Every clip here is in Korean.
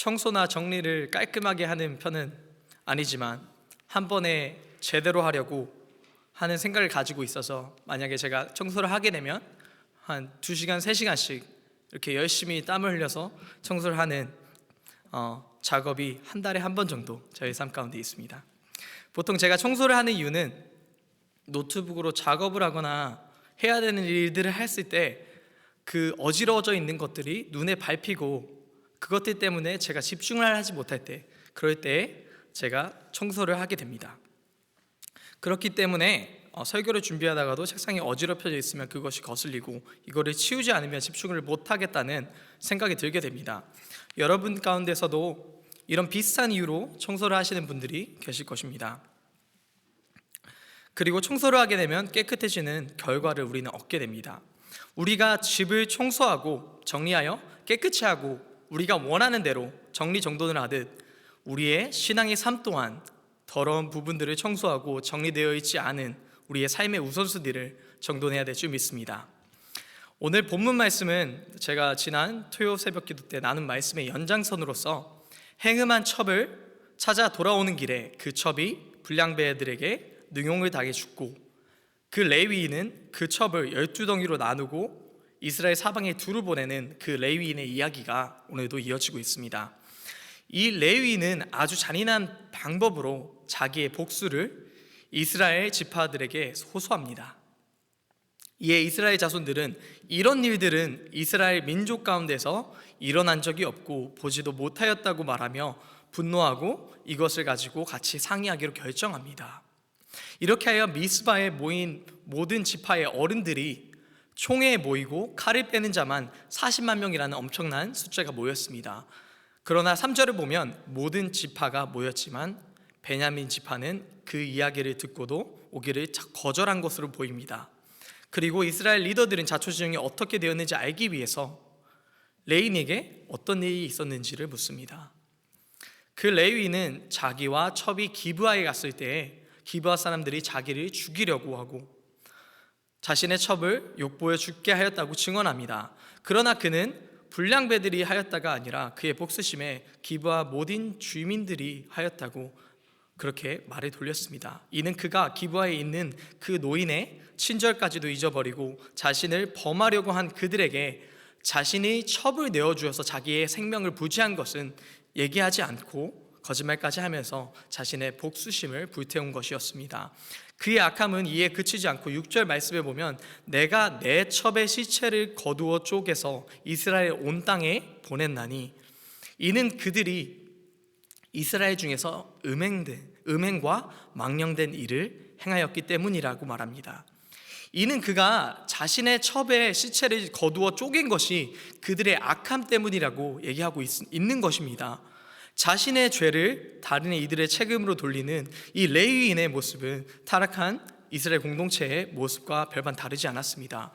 청소나 정리를 깔끔하게 하는 편은 아니지만 한 번에 제대로 하려고 하는 생각을 가지고 있어서, 만약에 제가 청소를 하게 되면 한 2시간, 3시간씩 이렇게 열심히 땀을 흘려서 청소를 하는 작업이 한 달에 한 번 정도 저희 삶 가운데 있습니다. 보통 제가 청소를 하는 이유는 노트북으로 작업을 하거나 해야 되는 일들을 했을 때 그 어지러워져 있는 것들이 눈에 밟히고 그것들 때문에 제가 집중을 하지 못할 때, 그럴 때 제가 청소를 하게 됩니다. 그렇기 때문에 설교를 준비하다가도 책상이 어지럽혀져 있으면 그것이 거슬리고 이거를 치우지 않으면 집중을 못하겠다는 생각이 들게 됩니다. 여러분 가운데서도 이런 비슷한 이유로 청소를 하시는 분들이 계실 것입니다. 그리고 청소를 하게 되면 깨끗해지는 결과를 우리는 얻게 됩니다. 우리가 집을 청소하고 정리하여 깨끗이 하고 우리가 원하는 대로 정리정돈을 하듯 우리의 신앙의 삶 또한 더러운 부분들을 청소하고 정리되어 있지 않은 우리의 삶의 우선순위를 정돈해야 될 줄 믿습니다. 오늘 본문 말씀은 제가 지난 토요 새벽 기도 때 나눈 말씀의 연장선으로서 행음한 첩을 찾아 돌아오는 길에 그 첩이 불량배들에게 능용을 당해 죽고, 그 레위인은 그 첩을 12덩이로 나누고 이스라엘 사방에 둘을 보내는 그 레위인의 이야기가 오늘도 이어지고 있습니다. 이 레위인은 아주 잔인한 방법으로 자기의 복수를 이스라엘 지파들에게 호소합니다. 이에 이스라엘 자손들은 이런 일들은 이스라엘 민족 가운데서 일어난 적이 없고 보지도 못하였다고 말하며 분노하고 이것을 가지고 같이 상의하기로 결정합니다. 이렇게 하여 미스바에 모인 모든 지파의 어른들이 총회에 모이고 칼을 빼는 자만 40만 명이라는 엄청난 숫자가 모였습니다. 그러나 3절을 보면 모든 지파가 모였지만 베냐민 지파는 그 이야기를 듣고도 오기를 거절한 것으로 보입니다. 그리고 이스라엘 리더들은 자초지종이 어떻게 되었는지 알기 위해서 레위인에게 어떤 일이 있었는지를 묻습니다. 그 레위인은 자기와 첩이 기브아에 갔을 때 기브아 사람들이 자기를 죽이려고 하고 자신의 첩을 욕보여 죽게 하였다고 증언합니다. 그러나 그는 불량배들이 하였다가 아니라 그의 복수심에 기브아 모든 주민들이 하였다고 그렇게 말을 돌렸습니다. 이는 그가 기브아에 있는 그 노인의 친절까지도 잊어버리고 자신을 범하려고 한 그들에게 자신이 첩을 내어주어서 자기의 생명을 부지한 것은 얘기하지 않고 거짓말까지 하면서 자신의 복수심을 불태운 것이었습니다. 그의 악함은 이에 그치지 않고 6절 말씀에 보면 내가 내 첩의 시체를 거두어 쪼개서 이스라엘 온 땅에 보냈나니 이는 그들이 이스라엘 중에서 음행과 망령된 일을 행하였기 때문이라고 말합니다. 이는 그가 자신의 첩의 시체를 거두어 쪼갠 것이 그들의 악함 때문이라고 얘기하고 있는 것입니다. 자신의 죄를 다른 이들의 책임으로 돌리는 이 레위인의 모습은 타락한 이스라엘 공동체의 모습과 별반 다르지 않았습니다.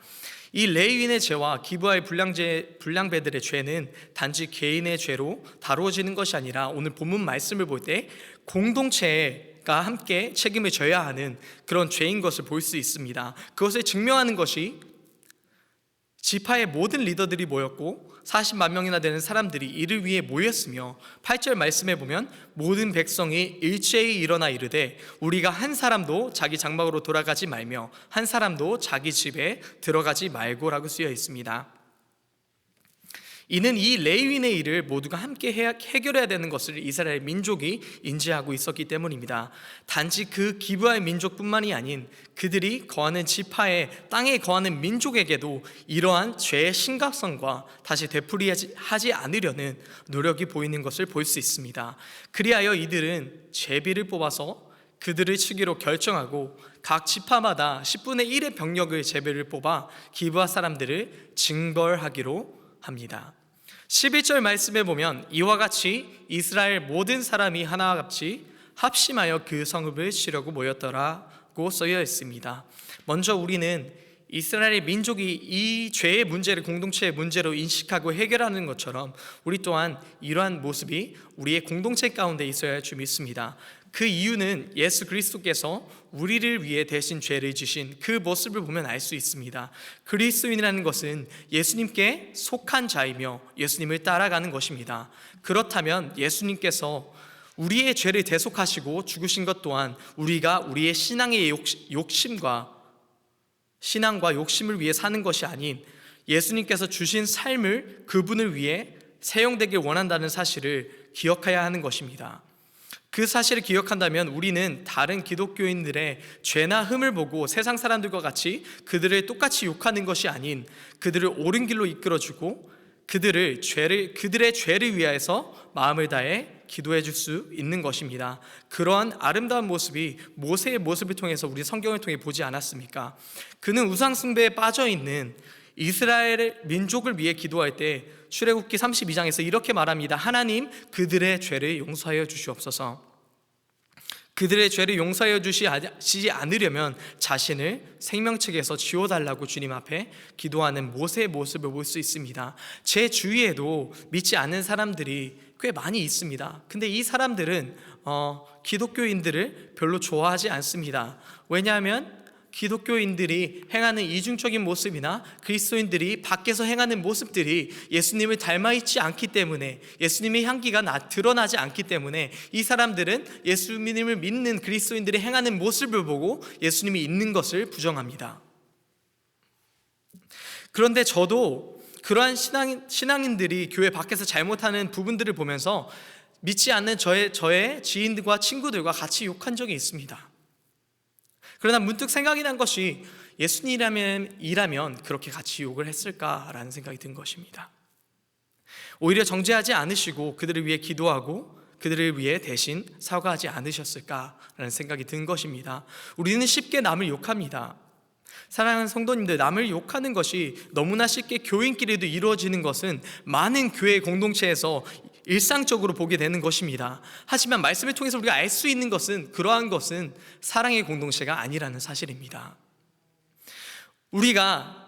이 레위인의 죄와 기브아의 불량배들의 죄는 단지 개인의 죄로 다루어지는 것이 아니라 오늘 본문 말씀을 볼 때 공동체가 함께 책임을 져야 하는 그런 죄인 것을 볼 수 있습니다. 그것을 증명하는 것이 지파의 모든 리더들이 모였고 40만 명이나 되는 사람들이 이를 위해 모였으며 8절 말씀에 보면 모든 백성이 일제히 일어나 이르되 우리가 한 사람도 자기 장막으로 돌아가지 말며 한 사람도 자기 집에 들어가지 말고라고 쓰여 있습니다. 이는 이 레위인의 일을 모두가 함께 해결해야 되는 것을 이스라엘 민족이 인지하고 있었기 때문입니다. 단지 그 기브아의 민족뿐만이 아닌 그들이 거하는 지파의 땅에 거하는 민족에게도 이러한 죄의 심각성과 다시 되풀이하지 않으려는 노력이 보이는 것을 볼 수 있습니다. 그리하여 이들은 제비를 뽑아서 그들을 치기로 결정하고 각 지파마다 10분의 1의 병력을 제비를 뽑아 기브아 사람들을 징벌하기로 합니다. 11절 말씀에 보면 이와 같이 이스라엘 모든 사람이 하나같이 합심하여 그 성읍을 치려고 모였더라고 쓰여 있습니다. 먼저 우리는 이스라엘 민족이 이 죄의 문제를 공동체의 문제로 인식하고 해결하는 것처럼 우리 또한 이러한 모습이 우리의 공동체 가운데 있어야 할 줄 믿습니다. 그 이유는 예수 그리스도께서 우리를 위해 대신 죄를 지신 그 모습을 보면 알 수 있습니다. 그리스도인이라는 것은 예수님께 속한 자이며 예수님을 따라가는 것입니다. 그렇다면 예수님께서 우리의 죄를 대속하시고 죽으신 것 또한 우리가 우리의 신앙과 욕심을 위해 사는 것이 아닌 예수님께서 주신 삶을 그분을 위해 사용되길 원한다는 사실을 기억해야 하는 것입니다. 그 사실을 기억한다면 우리는 다른 기독교인들의 죄나 흠을 보고 세상 사람들과 같이 그들을 똑같이 욕하는 것이 아닌 그들을 옳은 길로 이끌어주고 그들의 죄를 위하여서 마음을 다해 기도해 줄 수 있는 것입니다. 그러한 아름다운 모습이 모세의 모습을 통해서 우리 성경을 통해 보지 않았습니까? 그는 우상 숭배에 빠져 있는 이스라엘 민족을 위해 기도할 때 출애굽기 32장에서 이렇게 말합니다. 하나님, 그들의 죄를 용서하여 주시옵소서. 그들의 죄를 용서하여 주시지 않으려면 자신을 생명책에서 지워달라고 주님 앞에 기도하는 모세의 모습을 볼 수 있습니다. 제 주위에도 믿지 않는 사람들이 꽤 많이 있습니다. 근데 이 사람들은 기독교인들을 별로 좋아하지 않습니다. 왜냐하면 기독교인들이 행하는 이중적인 모습이나 그리스도인들이 밖에서 행하는 모습들이 예수님을 닮아있지 않기 때문에, 예수님의 향기가 드러나지 않기 때문에 이 사람들은 예수님을 믿는 그리스도인들이 행하는 모습을 보고 예수님이 있는 것을 부정합니다. 그런데 저도 그러한 신앙인들이 교회 밖에서 잘못하는 부분들을 보면서 믿지 않는 저의 지인들과 친구들과 같이 욕한 적이 있습니다. 그러나 문득 생각이 난 것이 예수님이라면 그렇게 같이 욕을 했을까라는 생각이 든 것입니다. 오히려 정죄하지 않으시고 그들을 위해 기도하고 그들을 위해 대신 사과하지 않으셨을까라는 생각이 든 것입니다. 우리는 쉽게 남을 욕합니다. 사랑하는 성도님들, 남을 욕하는 것이 너무나 쉽게 교인끼리도 이루어지는 것은 많은 교회 공동체에서 일상적으로 보게 되는 것입니다. 하지만 말씀을 통해서 우리가 알 수 있는 것은 그러한 것은 사랑의 공동체가 아니라는 사실입니다. 우리가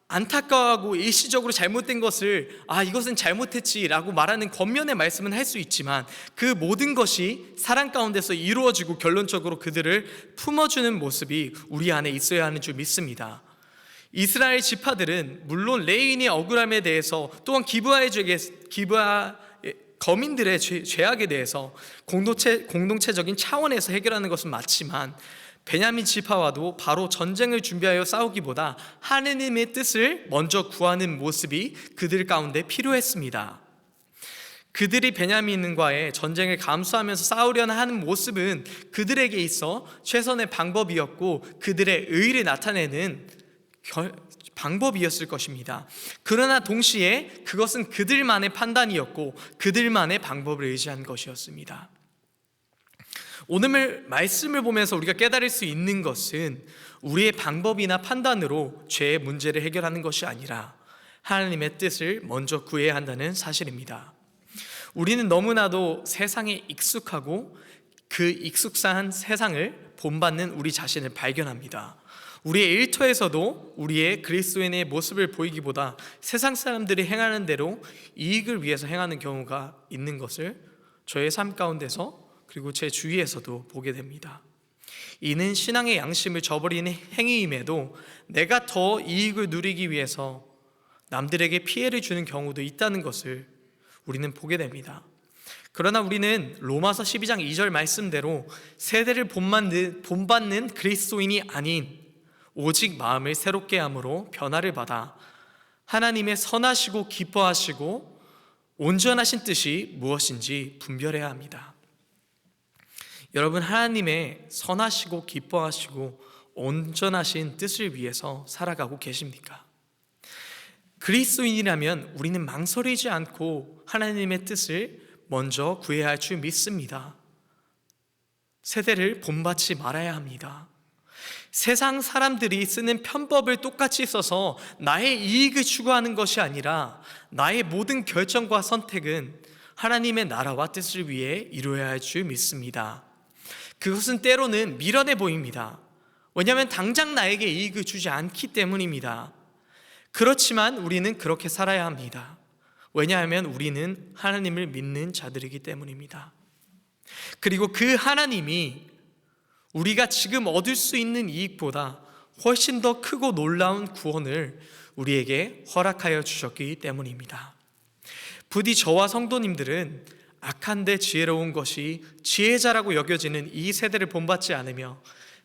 안타까워하고 일시적으로 잘못된 것을 이것은 잘못했지라고 말하는 겉면의 말씀은 할 수 있지만 그 모든 것이 사랑 가운데서 이루어지고 결론적으로 그들을 품어주는 모습이 우리 안에 있어야 하는 줄 믿습니다. 이스라엘 지파들은 물론 레위인의 억울함에 대해서 또한 거민들의 죄악에 대해서 공동체적인 차원에서 해결하는 것은 맞지만 베냐민 지파와도 바로 전쟁을 준비하여 싸우기보다 하느님의 뜻을 먼저 구하는 모습이 그들 가운데 필요했습니다. 그들이 베냐민과의 전쟁을 감수하면서 싸우려는 하는 모습은 그들에게 있어 최선의 방법이었고 그들의 의의를 나타내는 방법이었을 것입니다. 그러나 동시에 그것은 그들만의 판단이었고 그들만의 방법을 의지한 것이었습니다. 오늘 말씀을 보면서 우리가 깨달을 수 있는 것은 우리의 방법이나 판단으로 죄의 문제를 해결하는 것이 아니라 하나님의 뜻을 먼저 구해야 한다는 사실입니다. 우리는 너무나도 세상에 익숙하고 그 익숙한 세상을 본받는 우리 자신을 발견합니다. 우리의 일터에서도 우리의 그리스도인의 모습을 보이기보다 세상 사람들이 행하는 대로 이익을 위해서 행하는 경우가 있는 것을 저의 삶 가운데서 그리고 제 주위에서도 보게 됩니다. 이는 신앙의 양심을 저버리는 행위임에도 내가 더 이익을 누리기 위해서 남들에게 피해를 주는 경우도 있다는 것을 우리는 보게 됩니다. 그러나 우리는 로마서 12장 2절 말씀대로 세대를 본받는 그리스도인이 아닌 오직 마음을 새롭게 함으로 변화를 받아 하나님의 선하시고 기뻐하시고 온전하신 뜻이 무엇인지 분별해야 합니다. 여러분, 하나님의 선하시고 기뻐하시고 온전하신 뜻을 위해서 살아가고 계십니까? 그리스도인이라면 우리는 망설이지 않고 하나님의 뜻을 먼저 구해야 할 줄 믿습니다. 세대를 본받지 말아야 합니다. 세상 사람들이 쓰는 편법을 똑같이 써서 나의 이익을 추구하는 것이 아니라 나의 모든 결정과 선택은 하나님의 나라와 뜻을 위해 이루어야 할 줄 믿습니다. 그것은 때로는 미련해 보입니다. 왜냐하면 당장 나에게 이익을 주지 않기 때문입니다. 그렇지만 우리는 그렇게 살아야 합니다. 왜냐하면 우리는 하나님을 믿는 자들이기 때문입니다. 그리고 그 하나님이 우리가 지금 얻을 수 있는 이익보다 훨씬 더 크고 놀라운 구원을 우리에게 허락하여 주셨기 때문입니다. 부디 저와 성도님들은 악한데 지혜로운 것이 지혜자라고 여겨지는 이 세대를 본받지 않으며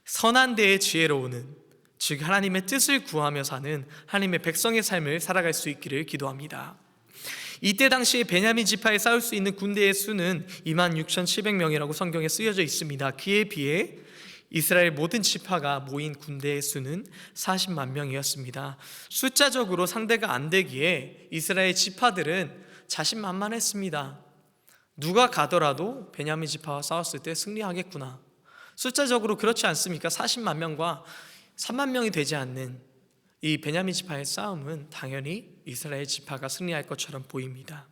선한 데에 지혜로우는, 즉 하나님의 뜻을 구하며 사는 하나님의 백성의 삶을 살아갈 수 있기를 기도합니다. 이때 당시에 베냐민 지파에 싸울 수 있는 군대의 수는 26,700명이라고 성경에 쓰여져 있습니다. 그에 비해 이스라엘 모든 지파가 모인 군대의 수는 40만 명이었습니다. 숫자적으로 상대가 안 되기에 이스라엘 지파들은 자신만만했습니다. 누가 가더라도 베냐민 지파와 싸웠을 때 승리하겠구나. 숫자적으로 그렇지 않습니까? 40만 명과 3만 명이 되지 않는 이 베냐민 지파의 싸움은 당연히 이스라엘 지파가 승리할 것처럼 보입니다.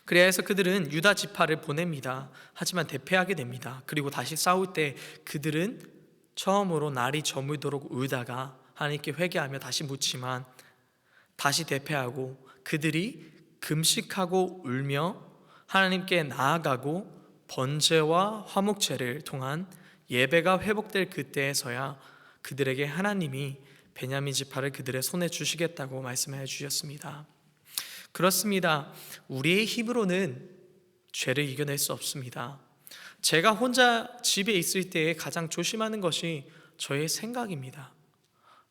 그래서 그들은 유다 지파를 보냅니다. 하지만 대패하게 됩니다. 그리고 다시 싸울 때 그들은 처음으로 날이 저물도록 울다가 하나님께 회개하며 다시 묻지만 다시 대패하고, 그들이 금식하고 울며 하나님께 나아가고 번제와 화목제를 통한 예배가 회복될 그때에서야 그들에게 하나님이 베냐민 지파를 그들의 손에 주시겠다고 말씀해 주셨습니다. 그렇습니다. 우리의 힘으로는 죄를 이겨낼 수 없습니다. 제가 혼자 집에 있을 때에 가장 조심하는 것이 저의 생각입니다.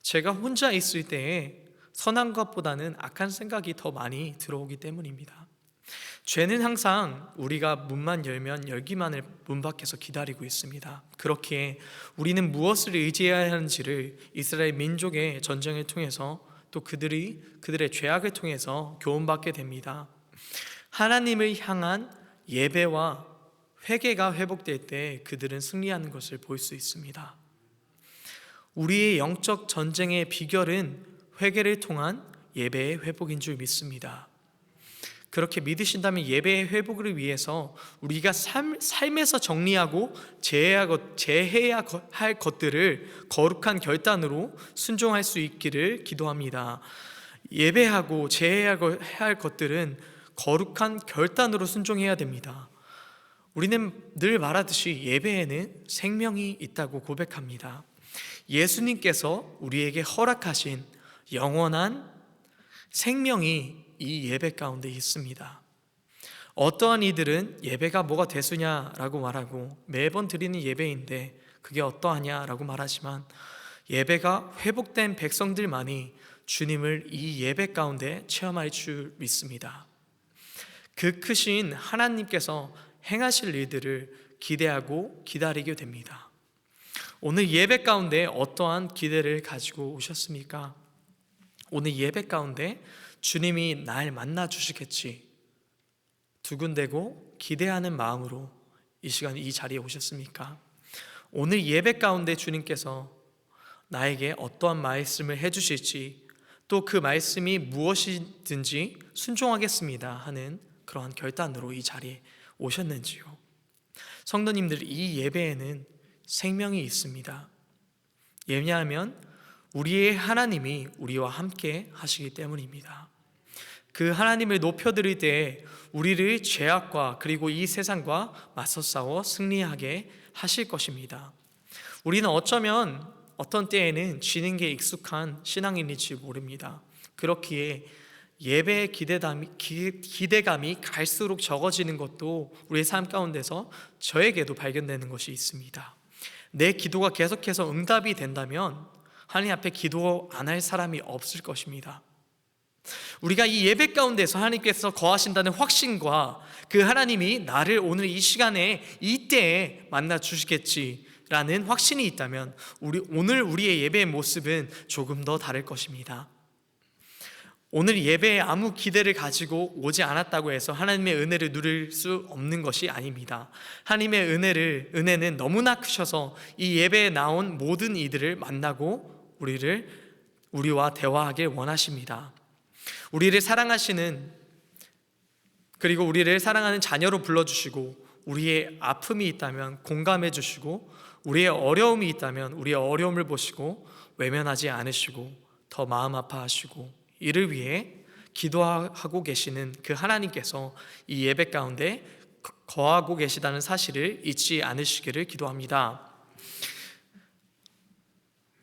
제가 혼자 있을 때에 선한 것보다는 악한 생각이 더 많이 들어오기 때문입니다. 죄는 항상 우리가 문만 열면 열기만을 문 밖에서 기다리고 있습니다. 그렇기에 우리는 무엇을 의지해야 하는지를 이스라엘 민족의 전쟁을 통해서 또 그들의 죄악을 통해서 교훈받게 됩니다. 하나님을 향한 예배와 회개가 회복될 때 그들은 승리하는 것을 볼 수 있습니다. 우리의 영적 전쟁의 비결은 회개를 통한 예배의 회복인 줄 믿습니다. 그렇게 믿으신다면 예배의 회복을 위해서 우리가 삶에서 정리하고 제해야 할 것들을 거룩한 결단으로 순종할 수 있기를 기도합니다. 예배하고 제해야 할 것들은 거룩한 결단으로 순종해야 됩니다. 우리는 늘 말하듯이 예배에는 생명이 있다고 고백합니다. 예수님께서 우리에게 허락하신 영원한 생명이 이 예배 가운데 있습니다. 어떠한 이들은 예배가 뭐가 대수냐라고 말하고 매번 드리는 예배인데 그게 어떠하냐라고 말하지만, 예배가 회복된 백성들만이 주님을 이 예배 가운데 체험할 줄 믿습니다. 그 크신 하나님께서 행하실 일들을 기대하고 기다리게 됩니다. 오늘 예배 가운데 어떠한 기대를 가지고 오셨습니까? 오늘 예배 가운데 주님이 날 만나 주시겠지 두근대고 기대하는 마음으로 이 시간 이 자리에 오셨습니까? 오늘 예배 가운데 주님께서 나에게 어떠한 말씀을 해주실지, 또 그 말씀이 무엇이든지 순종하겠습니다 하는 그러한 결단으로 이 자리에 오셨는지요? 성도님들, 이 예배에는 생명이 있습니다. 왜냐하면 우리의 하나님이 우리와 함께 하시기 때문입니다. 그 하나님을 높여드릴 때 우리를 죄악과 그리고 이 세상과 맞서 싸워 승리하게 하실 것입니다. 우리는 어쩌면 어떤 때에는 지는 게 익숙한 신앙인일지 모릅니다. 그렇기에 예배의 기대감이 갈수록 적어지는 것도 우리의 삶 가운데서 저에게도 발견되는 것이 있습니다. 내 기도가 계속해서 응답이 된다면 하나님 앞에 기도 안 할 사람이 없을 것입니다. 우리가 이 예배 가운데서 하나님께서 거하신다는 확신과 그 하나님이 나를 오늘 이 시간에 이때에 만나 주시겠지라는 확신이 있다면 오늘 우리의 예배의 모습은 조금 더 다를 것입니다. 오늘 예배에 아무 기대를 가지고 오지 않았다고 해서 하나님의 은혜를 누릴 수 없는 것이 아닙니다. 하나님의 은혜는 너무나 크셔서 이 예배에 나온 모든 이들을 만나고 우리와 대화하길 원하십니다. 우리를 사랑하시는, 그리고 우리를 사랑하는 자녀로 불러주시고, 우리의 아픔이 있다면 공감해 주시고, 우리의 어려움이 있다면 우리의 어려움을 보시고 외면하지 않으시고 더 마음 아파하시고, 이를 위해 기도하고 계시는 그 하나님께서 이 예배 가운데 거하고 계시다는 사실을 잊지 않으시기를 기도합니다.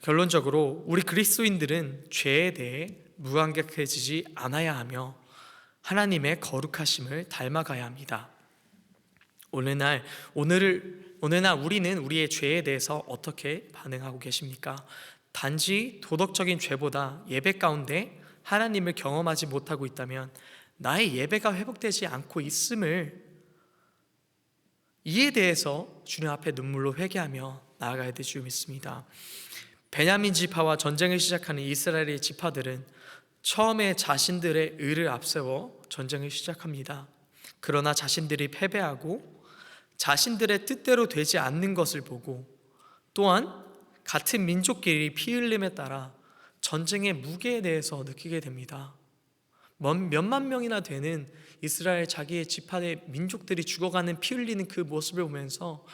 결론적으로 우리 그리스도인들은 죄에 대해 무감각해지지 않아야 하며 하나님의 거룩하심을 닮아가야 합니다. 오늘날 우리는 우리의 죄에 대해서 어떻게 반응하고 계십니까? 단지 도덕적인 죄보다 예배 가운데 하나님을 경험하지 못하고 있다면 나의 예배가 회복되지 않고 있음을 이에 대해서 주님 앞에 눈물로 회개하며 나아가야 될 줄 믿습니다. 베냐민 지파와 전쟁을 시작하는 이스라엘의 지파들은 처음에 자신들의 의를 앞세워 전쟁을 시작합니다. 그러나 자신들이 패배하고 자신들의 뜻대로 되지 않는 것을 보고 또한 같은 민족끼리 피 흘림에 따라 전쟁의 무게에 대해서 느끼게 됩니다. 몇만 명이나 되는 이스라엘 자기의 지파의 민족들이 죽어가는 피 흘리는 그 모습을 보면서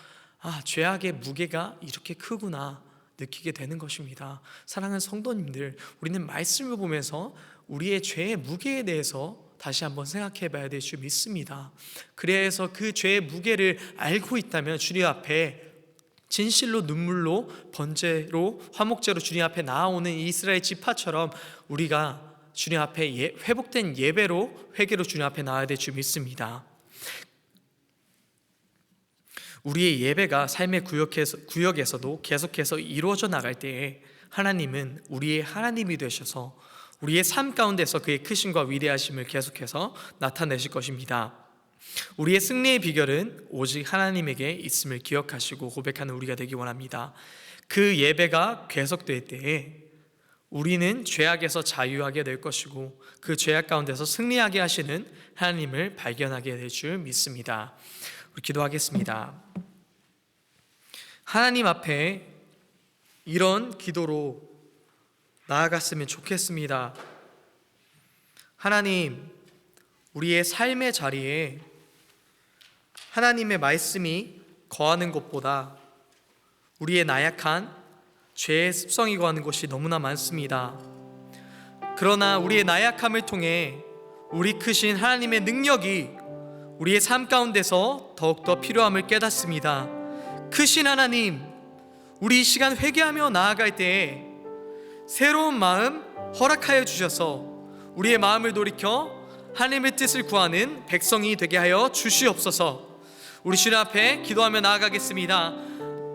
죄악의 무게가 이렇게 크구나 느끼게 되는 것입니다. 사랑하는 성도님들, 우리는 말씀을 보면서 우리의 죄의 무게에 대해서 다시 한번 생각해 봐야 될 줄 믿습니다. 그래서 그 죄의 무게를 알고 있다면 주님 앞에 진실로 눈물로 번제로 화목제로 주님 앞에 나아오는 이스라엘 지파처럼 우리가 주님 앞에 회복된 예배로 회개로 주님 앞에 나아야 될 줄 믿습니다. 우리의 예배가 삶의 구역에서도 계속해서 이루어져 나갈 때에 하나님은 우리의 하나님이 되셔서 우리의 삶 가운데서 그의 크심과 위대하심을 계속해서 나타내실 것입니다. 우리의 승리의 비결은 오직 하나님에게 있음을 기억하시고 고백하는 우리가 되기 원합니다. 그 예배가 계속될 때에 우리는 죄악에서 자유하게 될 것이고 그 죄악 가운데서 승리하게 하시는 하나님을 발견하게 될 줄 믿습니다. 우리 기도하겠습니다. 하나님 앞에 이런 기도로 나아갔으면 좋겠습니다. 하나님, 우리의 삶의 자리에 하나님의 말씀이 거하는 것보다 우리의 나약한 죄의 습성이 거하는 것이 너무나 많습니다. 그러나 우리의 나약함을 통해 우리 크신 하나님의 능력이 우리의 삶 가운데서 더욱더 필요함을 깨닫습니다. 크신 하나님, 우리 이 시간 회개하며 나아갈 때에 새로운 마음 허락하여 주셔서 우리의 마음을 돌이켜 하나님의 뜻을 구하는 백성이 되게 하여 주시옵소서. 우리 주님 앞에 기도하며 나아가겠습니다.